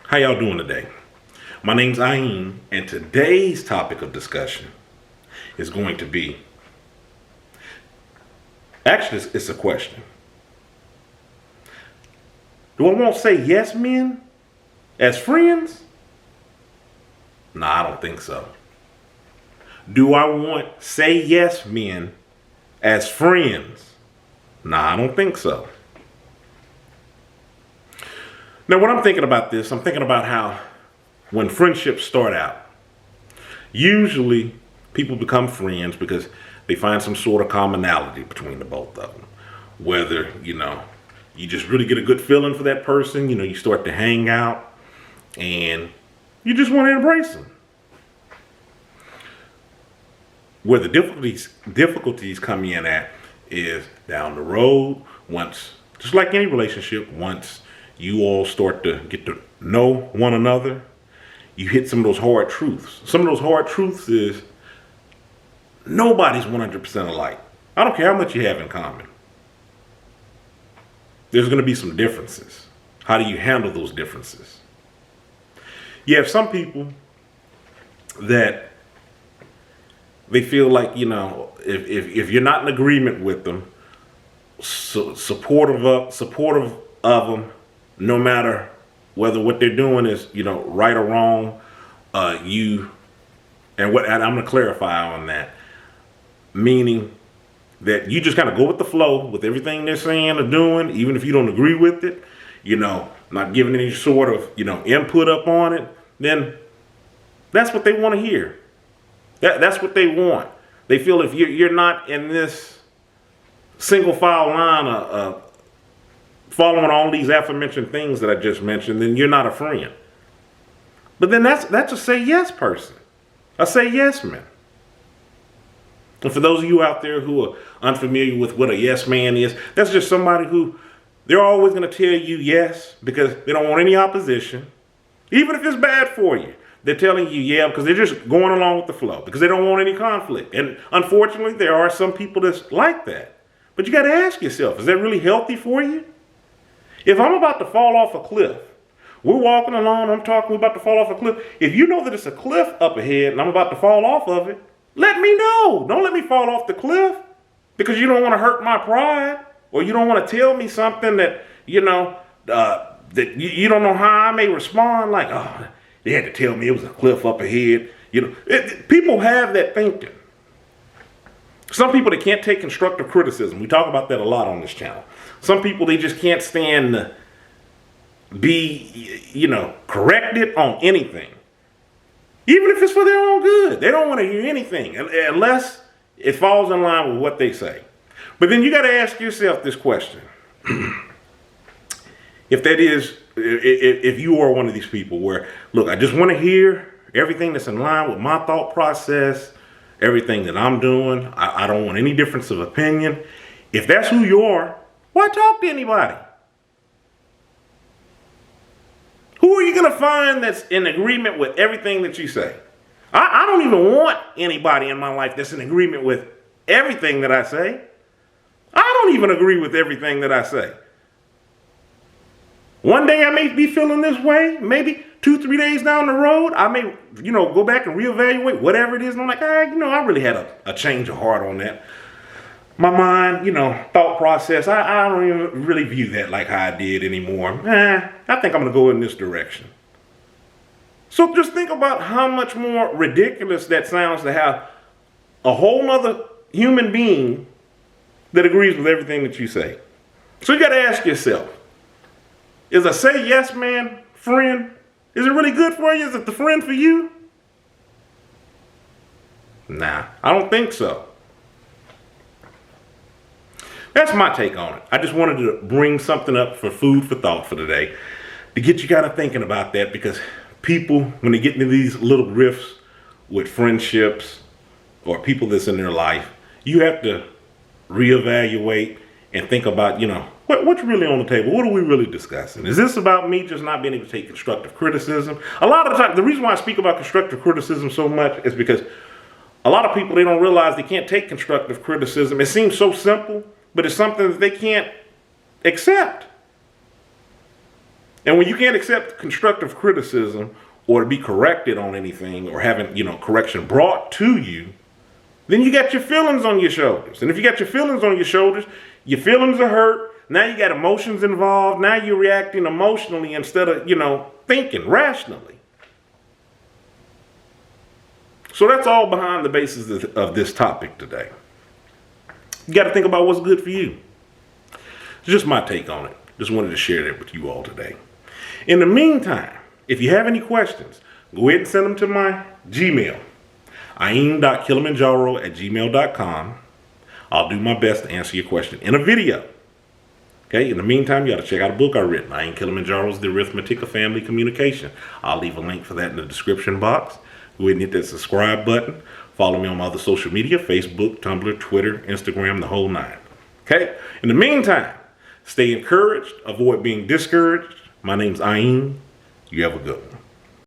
How y'all doing today? My name's Ayin, and today's topic of discussion is going to be, actually it's a question. Do I want to say yes men as friends? Nah, I don't think so. Do I want say yes men as friends? Nah, I don't think so. Now, when I'm thinking about this, I'm thinking about how when friendships start out, usually people become friends because they find some sort of commonality between the both of them. Whether, you just really get a good feeling for that person, you start to hang out and you just want to embrace them. Where the difficulties come in at is down the road, once, just like any relationship, once you all start to get to know one another, you hit some of those hard truths. Some of those hard truths is nobody's 100% alike. I don't care how much you have in common. There's going to be some differences. How do you handle those differences? You have some people that they feel like, if you're not in agreement with them, supportive of them, no matter whether what they're doing is, right or wrong, and I'm going to clarify on that, meaning that you just kind of go with the flow with everything they're saying or doing, even if you don't agree with it, not giving any sort of, input up on it, then that's what they want to hear. That's what they want. They feel if you're not in this single file line of following all these aforementioned things that I just mentioned, then you're not a friend. But then that's a say yes person, a say yes man. And for those of you out there who are unfamiliar with what a yes man is, that's just somebody who they're always going to tell you yes because they don't want any opposition, even if it's bad for you. They're telling you yeah because they're just going along with the flow because they don't want any conflict. And unfortunately, there are some people that's like that. But you got to ask yourself, is that really healthy for you? If I'm about to fall off a cliff, we're walking along, I'm talking, we're about to fall off a cliff. If you know that it's a cliff up ahead and I'm about to fall off of it, let me know. Don't let me fall off the cliff because you don't want to hurt my pride or you don't want to tell me something that, that you don't know how I may respond. Like, oh, they had to tell me it was a cliff up ahead. People have that thinking. Some people, they can't take constructive criticism. We talk about that a lot on this channel. Some people, they just can't stand to be, corrected on anything. Even if it's for their own good. They don't want to hear anything unless it falls in line with what they say. But then you got to ask yourself this question. If you are one of these people where, look, I just want to hear everything that's in line with my thought process, everything that I'm doing. I don't want any difference of opinion. If that's who you are, why talk to anybody? Who are you going to find that's in agreement with everything that you say? I don't even want anybody in my life that's in agreement with everything that I say. I don't even agree with everything that I say. One day I may be feeling this way. Maybe 2-3 days down the road, I may, go back and reevaluate whatever it is. And I'm like, I really had a change of heart on that. My mind, thought process, I don't even really view that like how I did anymore. I think I'm going to go in this direction. So just think about how much more ridiculous that sounds to have a whole nother human being that agrees with everything that you say. So you got to ask yourself, is a say yes man friend? Is it really good for you? Is it the friend for you? Nah, I don't think so. That's my take on it. I just wanted to bring something up for food for thought for today to get you kind of thinking about that, because people, when they get into these little rifts with friendships or people that's in their life, you have to reevaluate and think about, what's really on the table? What are we really discussing? Is this about me just not being able to take constructive criticism? A lot of the time, the reason why I speak about constructive criticism so much is because a lot of people, they don't realize they can't take constructive criticism. It seems so simple, but it's something that they can't accept. And when you can't accept constructive criticism or to be corrected on anything or having, correction brought to you, then you got your feelings on your shoulders. And if you got your feelings on your shoulders, your feelings are hurt. Now you got emotions involved. Now you're reacting emotionally instead of, thinking rationally. So that's all behind the basis of this topic today. You got to think about what's good for you. It's just my take on it. Just wanted to share that with you all today. In the meantime, if you have any questions, go ahead and send them to my Gmail, aim.kilimanjaro@gmail.com. I'll do my best to answer your question in a video. Okay, in the meantime, you got to check out a book I've written, Aim Kilimanjaro's The Arithmetic of Family Communication. I'll leave a link for that in the description box. Go ahead and hit that subscribe button. Follow me on my other social media, Facebook, Tumblr, Twitter, Instagram, the whole nine. Okay, in the meantime, stay encouraged, avoid being discouraged. My name's Aim. You have a good one.